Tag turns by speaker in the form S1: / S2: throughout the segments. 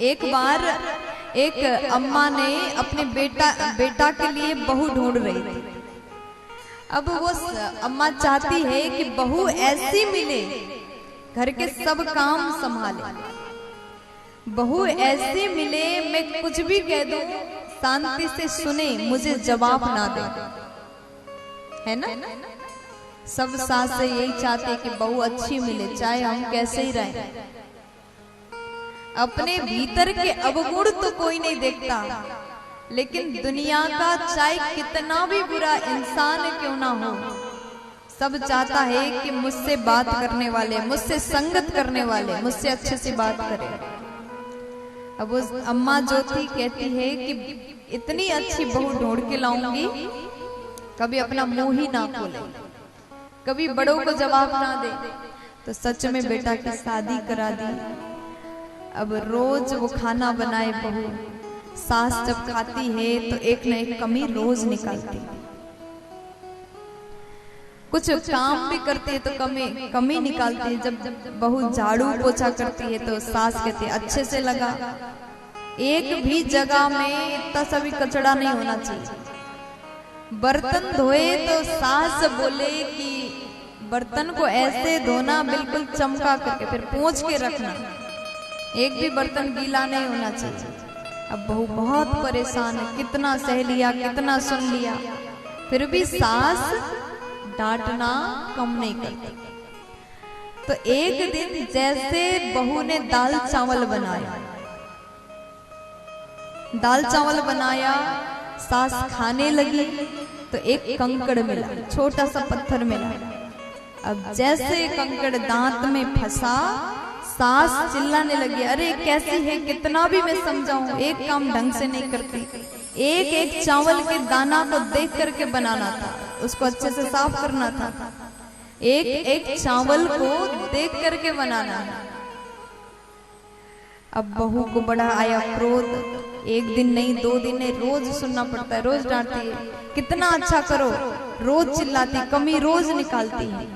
S1: एक बार एक अम्मा ने अपने बेटा के लिए बहू ढूंढ रही थी। अब वो अम्मा चाहती है कि बहू ऐसी मिले घर के सब काम संभाले, बहू ऐसी मिले मैं कुछ भी कह दूं शांति से सुने, मुझे जवाब ना दे, है ना। सब सास से यही चाहते कि बहू अच्छी मिले, चाहे हम कैसे ही रहें। अपने भीतर के अवगुण तो कोई नहीं देखता, लेकिन दुनिया का चाहे कितना भी बुरा इंसान क्यों ना हो, सब चाहता है कि मुझसे बात करने वाले, मुझसे संगत करने वाले, मुझसे अच्छे से बात करें। अब उस अम्मा जो थी कहती है कि इतनी अच्छी बहू ढूंढ के लाऊंगी, कभी अपना मुंह ही ना खोले, कभी बड़ों को जवाब ना दे। तो सच में बेटा की शादी करा दी। अब रोज वो खाना बनाए बहू, सास जब खाती है तो एक न एक कमी रोज निकालती, कुछ काम भी करती है तो कमी निकालती है। जब बहू झाड़ू पोछा करती है तो सास कहती है अच्छे से लगा, एक भी जगह में इतना सा भी कचड़ा नहीं होना चाहिए। बर्तन धोए तो सास बोले कि बर्तन को ऐसे धोना बिल्कुल चमका करके, फिर पोंछ के रखना, एक भी बर्तन गीला नहीं होना चाहिए। अब बहू बहुत परेशान है, कितना सह लिया, कितना सुन लिया, फिर भी सास डांटना कम नहीं करती। तो एक दिन जैसे बहू ने दाल चावल बनाया, सास खाने लगी तो एक कंकड़ मिला, छोटा सा पत्थर मिला। अब जैसे कंकड़ दांत में फंसा, सास चिल्लाने लगी, अरे कैसी है, कितना भी मैं समझाऊं एक काम ढंग से नहीं करती। एक एक चावल के दाना को देख करके बनाना था, उसको अच्छे से साफ करना था, एक एक चावल को देख करके बनाना है। अब बहू को बड़ा आया क्रोध, एक दिन नहीं, 2 दिन नहीं, रोज सुनना पड़ता है, रोज डांटती है, कितना अच्छा करो, रोज चिल्लाती, कमी रोज निकालती है।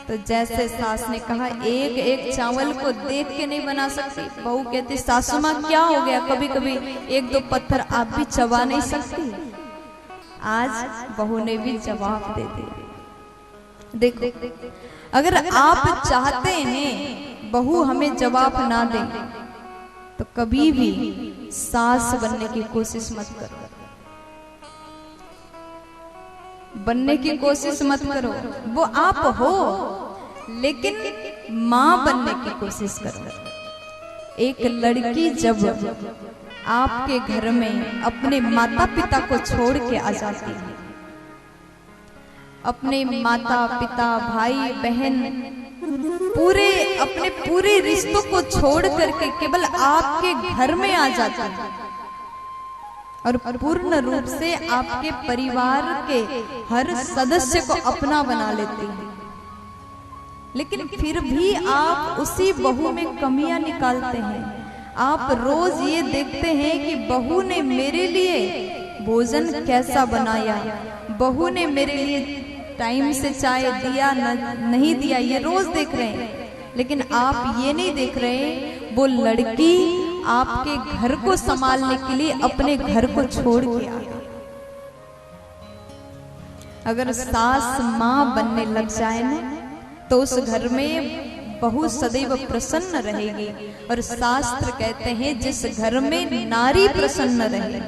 S1: तो जैसे सास ने कहा एक एक चावल को देख के नहीं बना सकती, बहू कहती सासू माँ क्या हो गया, कभी कभी 1-2 पत्थर आप भी चबा नहीं सकती। आज बहू ने भी जवाब दे दिया। देखो, अगर आप चाहते हैं बहू हमें जवाब ना दे तो कभी भी सास बनने की कोशिश मत करो, बनने की कोशिश मत करो। वो आप हो, लेकिन मां बनने की कोशिश करो। एक लड़की जब आपके घर में अपने माता पिता को छोड़ के आ जाती है, अपने माता पिता भाई बहन अपने पूरे रिश्तों को छोड़ करके केवल आपके घर में आ जाती है और पूर्ण रूप से आपके परिवार के हर सदस्य को अपना बना लेती है, लेकिन फिर भी आप उसी बहू में कमियां निकालते हैं। आप रोज ये देखते हैं कि बहू ने मेरे लिए भोजन कैसा बनाया, बहू ने मेरे लिए टाइम से चाय दिया नहीं दिया, ये रोज देख रहे हैं। लेकिन आप ये नहीं देख रहे वो लड़की आपके घर को संभालने के लिए अपने घर को छोड़ के आ गई। अगर सास मां बनने लग जाए ना तो उस घर में बहू सदैव प्रसन्न रहेगी। और शास्त्र कहते हैं जिस घर में नारी प्रसन्न रहे,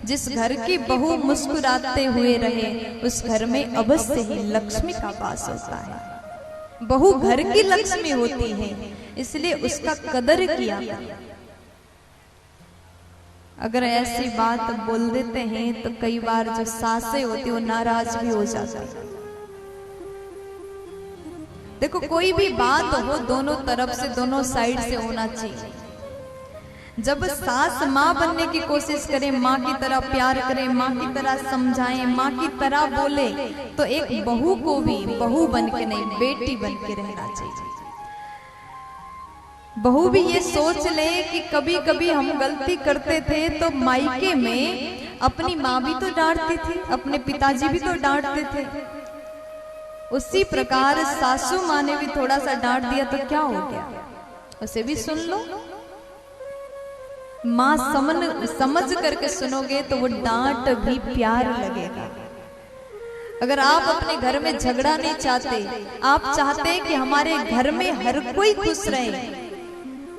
S1: जिस घर की बहू मुस्कुराते हुए रहे, उस घर में अवश्य ही लक्ष्मी का वास होता है। बहू घर की लक्ष्मी होती है, इसलिए उसका कदर किया। अगर ऐसी बात बोल देते हैं तो कई बार जो सासें होती वो नाराज भी हो जाती है। देखो, कोई भी बात हो दोनों तरफ से, दोनों साइड से होना चाहिए। जब सास माँ बनने की कोशिश करे, माँ की तरह प्यार करे, माँ की तरह समझाए, माँ की तरह बोले, तो एक बहू को भी बहू बन के नहीं बेटी बन के रहना चाहिए। बहू भी ये सोच ले कि कभी कभी हम गलती करते थे तो मायके में अपनी माँ भी तो डांटती थी, अपने पिताजी भी तो डांटते थे, उसी प्रकार सासू माँ ने भी थोड़ा सा डांट दिया तो क्या हो गया, उसे भी सुन लो। माँ समझ करके सुनोगे तो वो डांट भी प्यार लगेगा। अगर आप अपने घर में झगड़ा नहीं चाहते, आप चाहते हैं कि हमारे घर में हर कोई खुश रहे,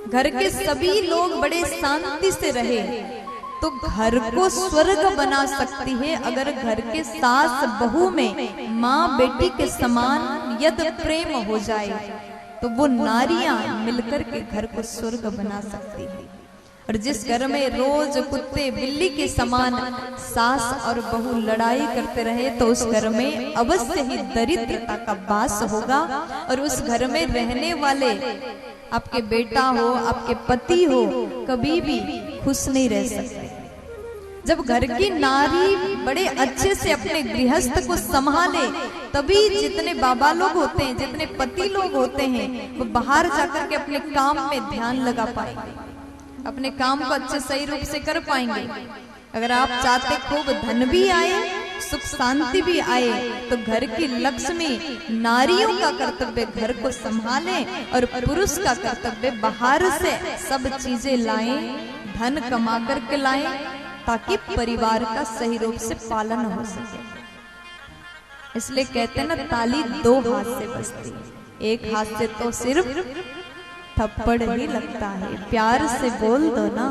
S1: घर के सभी लोग बड़े शांति से रहे, तो घर को स्वर्ग बना सकती है अगर घर के सास बहू में माँ बेटी के समान यद प्रेम हो जाए, तो वो नारियां मिलकर के घर को स्वर्ग बना सकती है। और जिस घर में रोज कुत्ते बिल्ली के समान सास और बहू लड़ाई करते रहे, तो उस घर में अवश्य ही दरिद्रता का वास होगा, और उस घर में रहने वाले आपके बेटा हो, आपके पति हो, कभी भी खुश नहीं रह सकते। जब घर की नारी बड़े अच्छे से अपने गृहस्थ को संभाले, तभी जितने बाबा लोग होते हैं, जितने पति लोग होते हैं, वो बाहर जाकर के अपने काम में ध्यान लगा पाएंगे, अपने काम को अच्छे सही रूप से कर पाएंगे। अगर आप चाहते खूब धन भी आए, सुख शांति भी आए, तो घर की लक्ष्मी नारियों का कर्तव्य घर को संभाले, और पुरुष का कर्तव्य बाहर से सब चीजें लाएं, धन कमा करके लाएं, ताकि परिवार का सही रूप से पालन हो सके। इसलिए कहते हैं ना, ताली दो हाथ से बजती है, एक हाथ से तो सिर्फ थप्पड़ ही लगता है। प्यार से बोल दो ना।